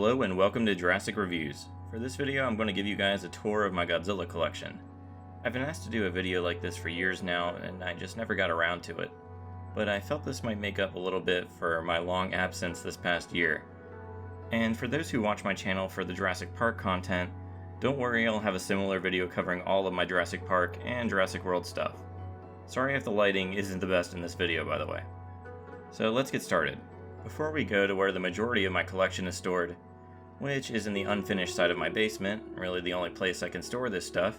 Hello and welcome to Jurassic Reviews. For this video I'm going to give you guys a tour of my Godzilla collection. I've been asked to do a video like this for years now and I just never got around to it. But I felt this might make up a little bit for my long absence this past year. And for those who watch my channel for the Jurassic Park content, don't worry, I'll have a similar video covering all of my Jurassic Park and Jurassic World stuff. Sorry if the lighting isn't the best in this video, by the way. So let's get started. Before we go to where the majority of my collection is stored, which is in the unfinished side of my basement, really the only place I can store this stuff,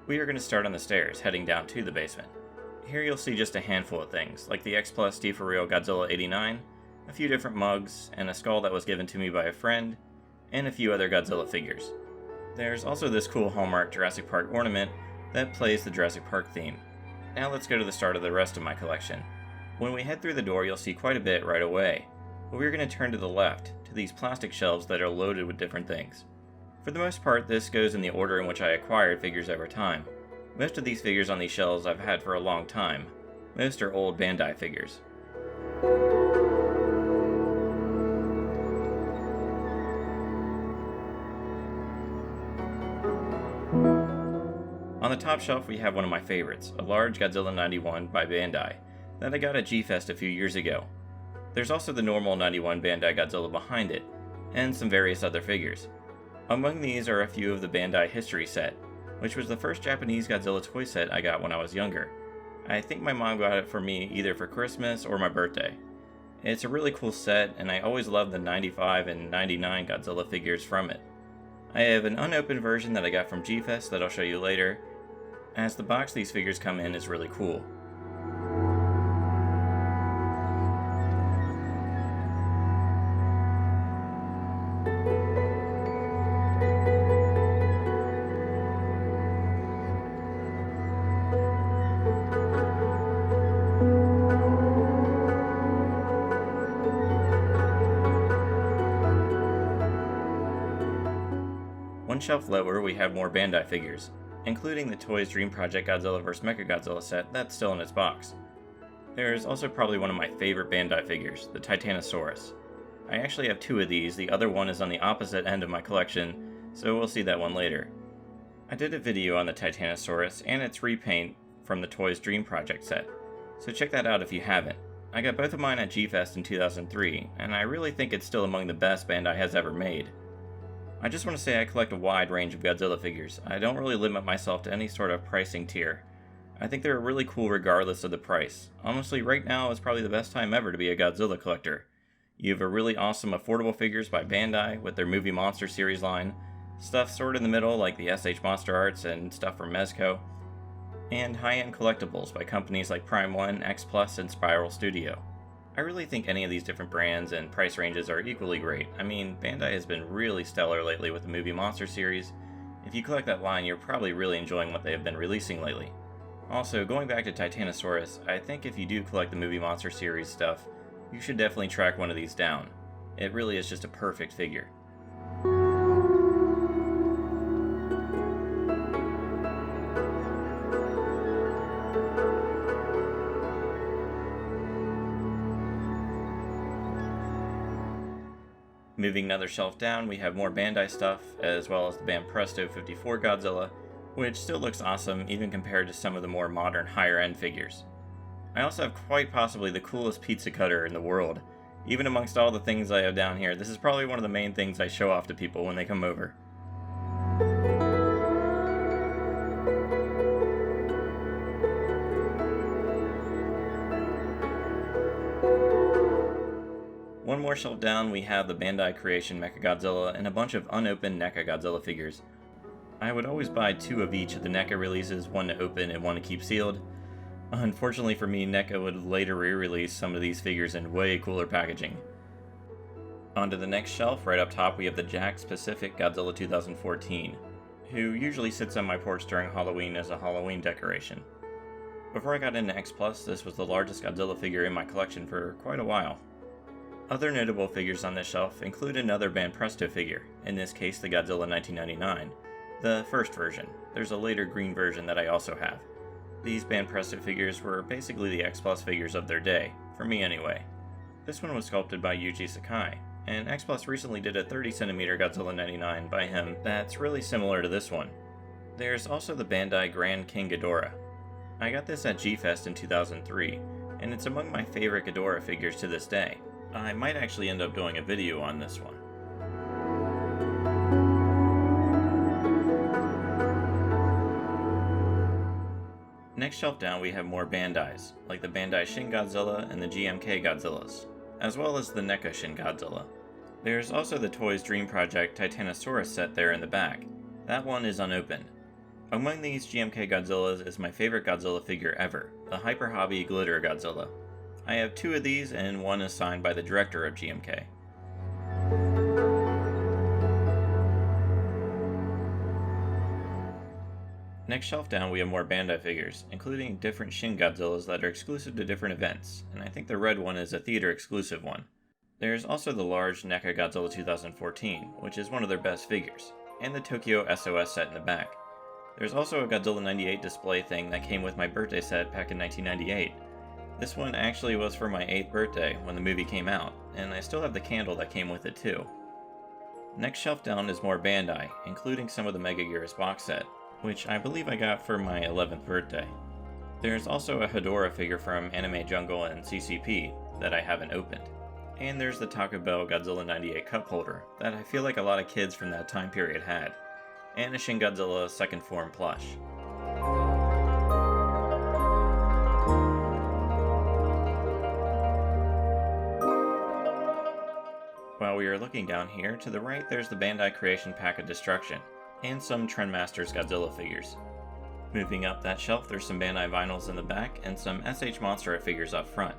we are going to start on the stairs, heading down to the basement. Here you'll see just a handful of things, like the X Plus D for Real Godzilla 89, a few different mugs, and a skull that was given to me by a friend, and a few other Godzilla figures. There's also this cool Hallmark Jurassic Park ornament that plays the Jurassic Park theme. Now let's go to the start of the rest of my collection. When we head through the door, you'll see quite a bit right away, but we're going to turn to the left, to these plastic shelves that are loaded with different things. For the most part, this goes in the order in which I acquired figures over time. Most of these figures on these shelves I've had for a long time. Most are old Bandai figures. On the top shelf we have one of my favorites, a large Godzilla 91 by Bandai, that I got at G-Fest a few years ago. There's also the normal 91 Bandai Godzilla behind it, and some various other figures. Among these are a few of the Bandai History set, which was the first Japanese Godzilla toy set I got when I was younger. I think my mom got it for me either for Christmas or my birthday. It's a really cool set, and I always loved the 95 and 99 Godzilla figures from it. I have an unopened version that I got from G-Fest that I'll show you later, as the box these figures come in is really cool. One shelf lower, we have more Bandai figures, including the Toys Dream Project Godzilla vs. Mechagodzilla set that's still in its box. There's also probably one of my favorite Bandai figures, the Titanosaurus. I actually have two of these, the other one is on the opposite end of my collection, so we'll see that one later. I did a video on the Titanosaurus and its repaint from the Toys Dream Project set, so check that out if you haven't. I got both of mine at G-Fest in 2003, and I really think it's still among the best Bandai has ever made. I just want to say I collect a wide range of Godzilla figures. I don't really limit myself to any sort of pricing tier. I think they're really cool regardless of the price. Honestly, right now is probably the best time ever to be a Godzilla collector. You have a really awesome affordable figures by Bandai with their Movie Monster series line, stuff sort of in the middle like the SH Monster Arts and stuff from Mezco, and high-end collectibles by companies like Prime One, X Plus, and Spiral Studio. I really think any of these different brands and price ranges are equally great. I mean, Bandai has been really stellar lately with the Movie Monster series. If you collect that line, you're probably really enjoying what they have been releasing lately. Also, going back to Titanosaurus, I think if you do collect the Movie Monster series stuff, you should definitely track one of these down. It really is just a perfect figure. Moving another shelf down, we have more Bandai stuff, as well as the Banpresto 54 Godzilla, which still looks awesome even compared to some of the more modern higher-end figures. I also have quite possibly the coolest pizza cutter in the world. Even amongst all the things I have down here, this is probably one of the main things I show off to people when they come over. One more shelf down, we have the Bandai Creation Mechagodzilla and a bunch of unopened NECA Godzilla figures. I would always buy two of each of the NECA releases, one to open and one to keep sealed. Unfortunately for me, NECA would later re-release some of these figures in way cooler packaging. Onto the next shelf, right up top we have the Jakks Pacific Godzilla 2014, who usually sits on my porch during Halloween as a Halloween decoration. Before I got into X Plus, this was the largest Godzilla figure in my collection for quite a while. Other notable figures on this shelf include another Banpresto figure, in this case the Godzilla 1999, the first version. There's a later green version that I also have. These Banpresto figures were basically the X Plus figures of their day, for me anyway. This one was sculpted by Yuji Sakai, and X Plus recently did a 30cm Godzilla 99 by him that's really similar to this one. There's also the Bandai Grand King Ghidorah. I got this at G-Fest in 2003, and it's among my favorite Ghidorah figures to this day. I might actually end up doing a video on this one. Next shelf down we have more Bandais, like the Bandai Shin Godzilla and the GMK Godzillas, as well as the NECA Shin Godzilla. There's also the Toys Dream Project Titanosaurus set there in the back. That one is unopened. Among these GMK Godzillas is my favorite Godzilla figure ever, the Hyper Hobby Glitter Godzilla. I have 2 of these and one is signed by the director of GMK. Next shelf down we have more Bandai figures, including different Shin Godzillas that are exclusive to different events, and I think the red one is a theater exclusive one. There's also the large NECA Godzilla 2014, which is one of their best figures, and the Tokyo SOS set in the back. There's also a Godzilla 98 display thing that came with my birthday set back in 1998. This one actually was for my 8th birthday when the movie came out, and I still have the candle that came with it too. Next shelf down is more Bandai, including some of the Mega Gears box set, which I believe I got for my 11th birthday. There's also a Hedorah figure from Anime Jungle and CCP that I haven't opened. And there's the Taco Bell Godzilla 98 cup holder that I feel like a lot of kids from that time period had, and a Shin Godzilla second form plush. While we are looking down here, to the right there's the Bandai Creation Pack of Destruction, and some Trendmasters Godzilla figures. Moving up that shelf, there's some Bandai vinyls in the back and some SH Monster figures up front.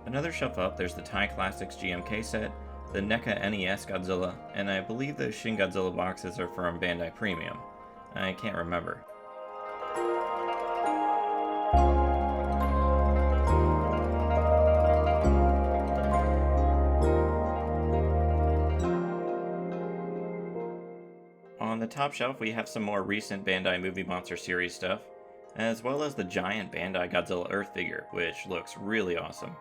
Another shelf up, there's the Thai Classics GMK set, the NECA NES Godzilla, and I believe those Shin Godzilla boxes are from Bandai Premium. I can't remember. On the top shelf we have some more recent Bandai Movie Monster series stuff, as well as the giant Bandai Godzilla Earth figure, which looks really awesome.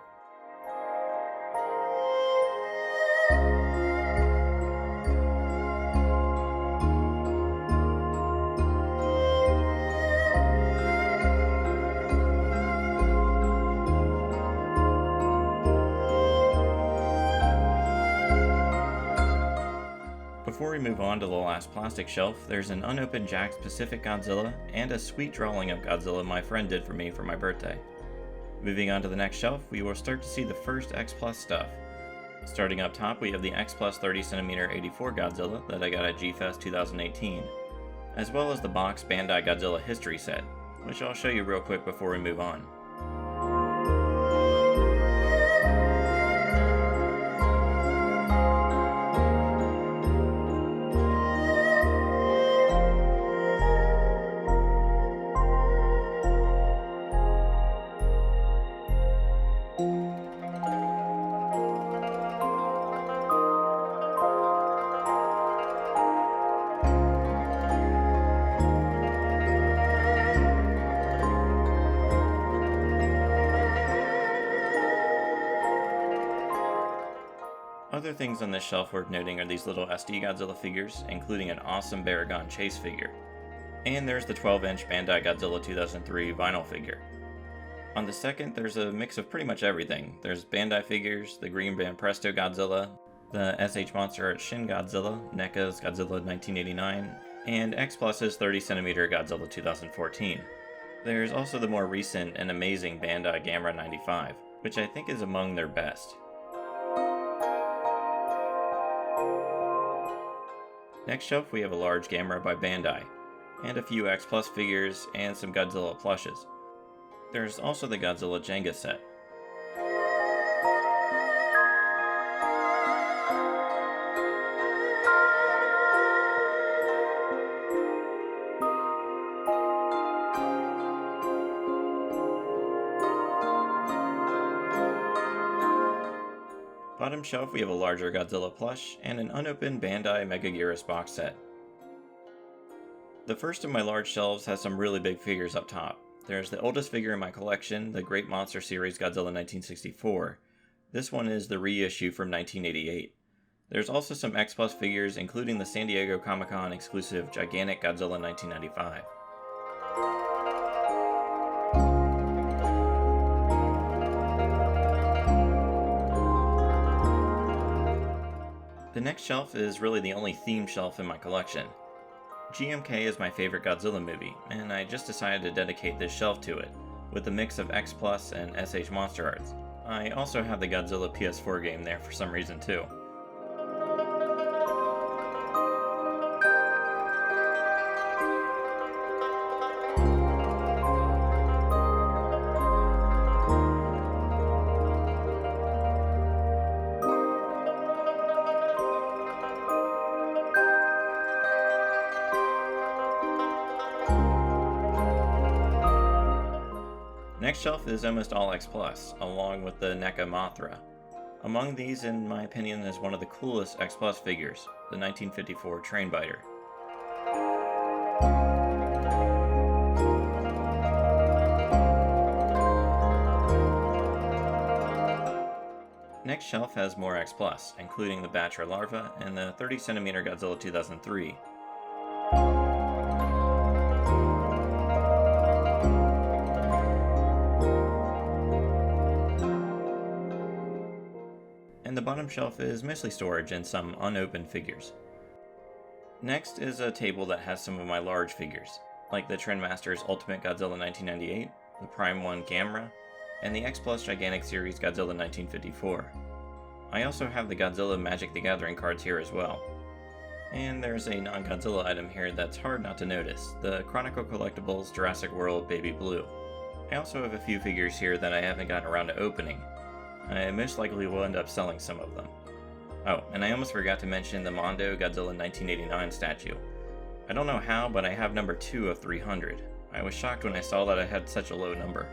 Before we move on to the last plastic shelf, there's an unopened Jakks Pacific Godzilla and a sweet drawing of Godzilla my friend did for me for my birthday. Moving on to the next shelf, we will start to see the first X Plus stuff. Starting up top, we have the X Plus 30cm 84 Godzilla that I got at G-Fest 2018, as well as the box Bandai Godzilla History set, which I'll show you real quick before we move on. Other things on this shelf worth noting are these little SD Godzilla figures, including an awesome Baragon Chase figure. And there's the 12-inch Bandai Godzilla 2003 vinyl figure. On the second, there's a mix of pretty much everything. There's Bandai figures, the Green Band Presto Godzilla, the SH Monster Shin Godzilla, NECA's Godzilla 1989, and X Plus's 30cm Godzilla 2014. There's also the more recent and amazing Bandai Gamera 95, which I think is among their best. Next shelf we have a large Gamera by Bandai, and a few X Plus figures and some Godzilla plushes. There's also the Godzilla Jenga set. Bottom shelf we have a larger Godzilla plush and an unopened Bandai Mega Gears box set. The first of my large shelves has some really big figures up top. There's the oldest figure in my collection, the Great Monster Series Godzilla 1964. This one is the reissue from 1988. There's also some X Plus figures, including the San Diego Comic-Con exclusive gigantic Godzilla 1995. The next shelf is really the only theme shelf in my collection. GMK is my favorite Godzilla movie, and I just decided to dedicate this shelf to it, with a mix of X Plus and SH Monster Arts. I also have the Godzilla PS4 game there for some reason too. Next shelf is almost all X Plus, along with the NECA Mothra. Among these, in my opinion, is one of the coolest X Plus figures, the 1954 Trainbiter. Next shelf has more X Plus, including the Batra Larva and the 30cm Godzilla 2003. And the bottom shelf is mostly storage and some unopened figures. Next is a table that has some of my large figures, like the Trendmasters Ultimate Godzilla 1998, the Prime 1 Gamera, and the X Plus Gigantic Series Godzilla 1954. I also have the Godzilla Magic the Gathering cards here as well. And there's a non-Godzilla item here that's hard not to notice, the Chronicle Collectibles Jurassic World Baby Blue. I also have a few figures here that I haven't gotten around to opening. I most likely will end up selling some of them. Oh, and I almost forgot to mention the Mondo Godzilla 1989 statue. I don't know how, but I have number 2 of 300. I was shocked when I saw that I had such a low number.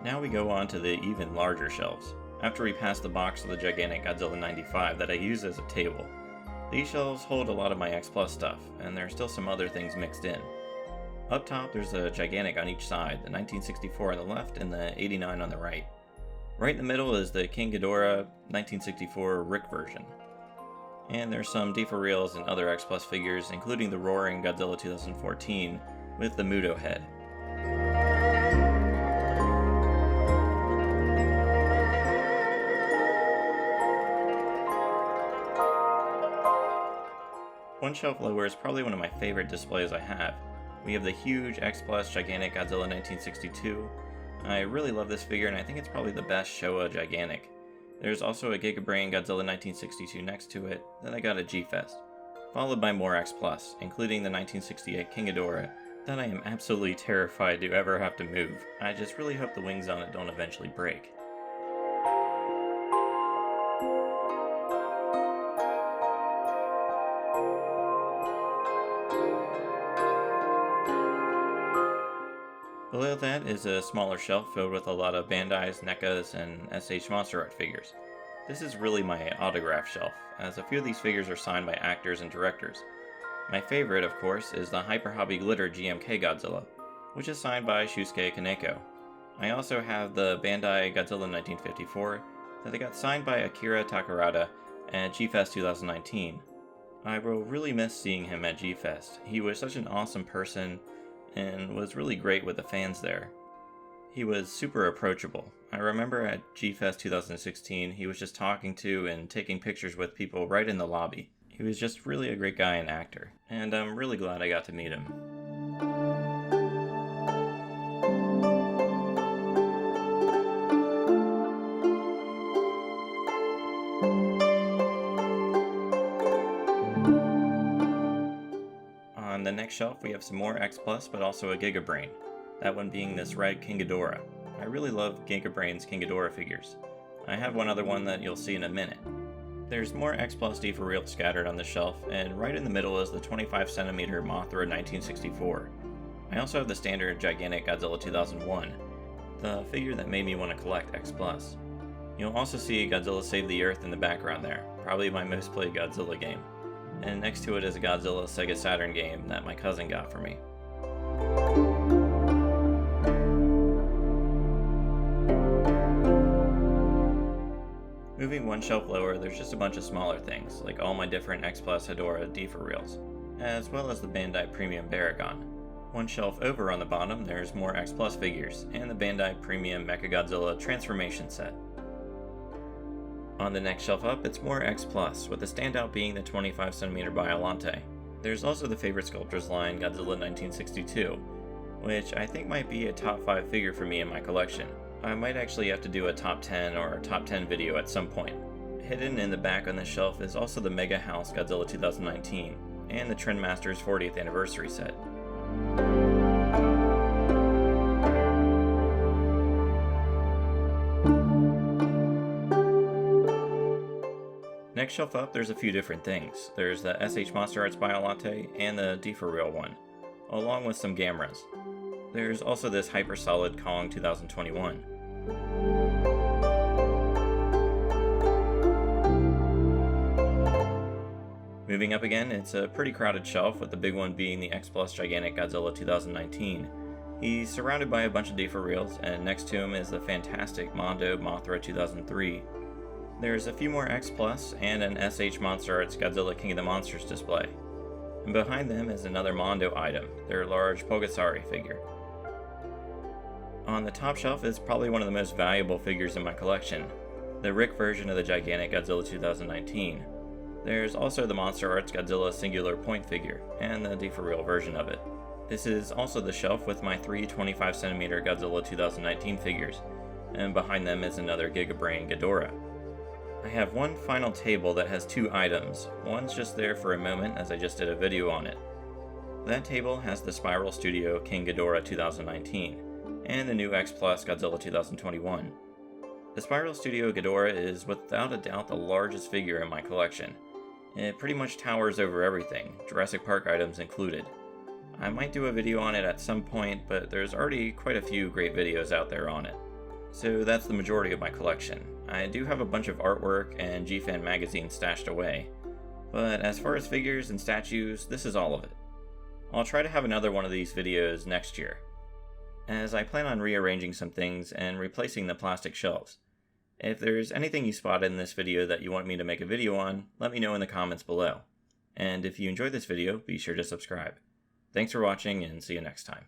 Now we go on to the even larger shelves, after we pass the box of the gigantic Godzilla 95 that I use as a table. These shelves hold a lot of my X Plus stuff, and there are still some other things mixed in. Up top there's a gigantic on each side, the 1964 on the left and the 89 on the right. Right in the middle is the King Ghidorah 1964 Rick version. And there's some D4Reals and other X Plus figures, including the Roaring Godzilla 2014 with the Muto head. One shelf lower is probably one of my favorite displays I have. We have the huge X Plus Gigantic Godzilla 1962. I really love this figure and I think it's probably the best Showa Gigantic. There's also a Gigabrain Godzilla 1962 next to it that I got at G-Fest, followed by more X Plus, including the 1968 King Ghidorah that I am absolutely terrified to ever have to move. I just really hope the wings on it don't eventually break. Below that is a smaller shelf filled with a lot of Bandai's, NECA's, and SH Monster Art figures. This is really my autograph shelf, as a few of these figures are signed by actors and directors. My favorite, of course, is the Hyper Hobby Glitter GMK Godzilla, which is signed by Shusuke Kaneko. I also have the Bandai Godzilla 1954 that I got signed by Akira Takarada at G-Fest 2019. I will really miss seeing him at G-Fest. He was such an awesome person and was really great with the fans there. He was super approachable. I remember at G-Fest 2016, he was just talking to and taking pictures with people right in the lobby. He was just really a great guy and actor, and I'm really glad I got to meet him. On the next shelf we have some more X Plus, but also a Gigabrain. That one being this red King Ghidorah. I really love Gigabrain's King Ghidorah figures. I have one other one that you'll see in a minute. There's more X Plus D4Real scattered on the shelf, and right in the middle is the 25cm Mothra 1964. I also have the standard gigantic Godzilla 2001. the figure that made me want to collect X+. You'll also see Godzilla Save the Earth in the background there, probably my most played Godzilla game. And next to it is a Godzilla Sega Saturn game that my cousin got for me. Moving one shelf lower, there's just a bunch of smaller things, like all my different X+ Hedorah D4 reels, as well as the Bandai Premium Baragon. One shelf over on the bottom, there's more X+ figures, and the Bandai Premium Mechagodzilla Transformation Set. On the next shelf up, it's more X+, with the standout being the 25cm Biollante. There's also the favorite sculptors line Godzilla 1962, which I think might be a top 5 figure for me in my collection. I might actually have to do a top 10 or top 10 video at some point. Hidden in the back on the shelf is also the Mega House Godzilla 2019, and the Trendmasters 40th Anniversary set. Next shelf up, there's a few different things. There's the SH Monster Arts Biollante and the D4 Reel one, along with some Gamras. There's also this Hyper Solid Kong 2021. Moving up again, it's a pretty crowded shelf, with the big one being the X+ Gigantic Godzilla 2019. He's surrounded by a bunch of D4 reels, and next to him is the fantastic Mondo Mothra 2003. There's a few more X+ and an SH Monster Arts Godzilla King of the Monsters display. And behind them is another Mondo item, their large Pulgasari figure. On the top shelf is probably one of the most valuable figures in my collection, the Rick version of the gigantic Godzilla 2019. There's also the Monster Arts Godzilla Singular Point figure, and the D4 Reel version of it. This is also the shelf with my 3 25cm Godzilla 2019 figures, and behind them is another Gigabrain Ghidorah. I have one final table that has 2 items. One's just there for a moment, as I just did a video on it. That table has the Spiral Studio King Ghidorah 2019, and the new X+ Godzilla 2021. The Spiral Studio Ghidorah is without a doubt the largest figure in my collection. It pretty much towers over everything, Jurassic Park items included. I might do a video on it at some point, but there's already quite a few great videos out there on it. So that's the majority of my collection. I do have a bunch of artwork and G-Fan magazines stashed away, but as far as figures and statues, this is all of it. I'll try to have another one of these videos next year, as I plan on rearranging some things and replacing the plastic shelves. If there's anything you spotted in this video that you want me to make a video on, let me know in the comments below. And if you enjoyed this video, be sure to subscribe. Thanks for watching, and see you next time.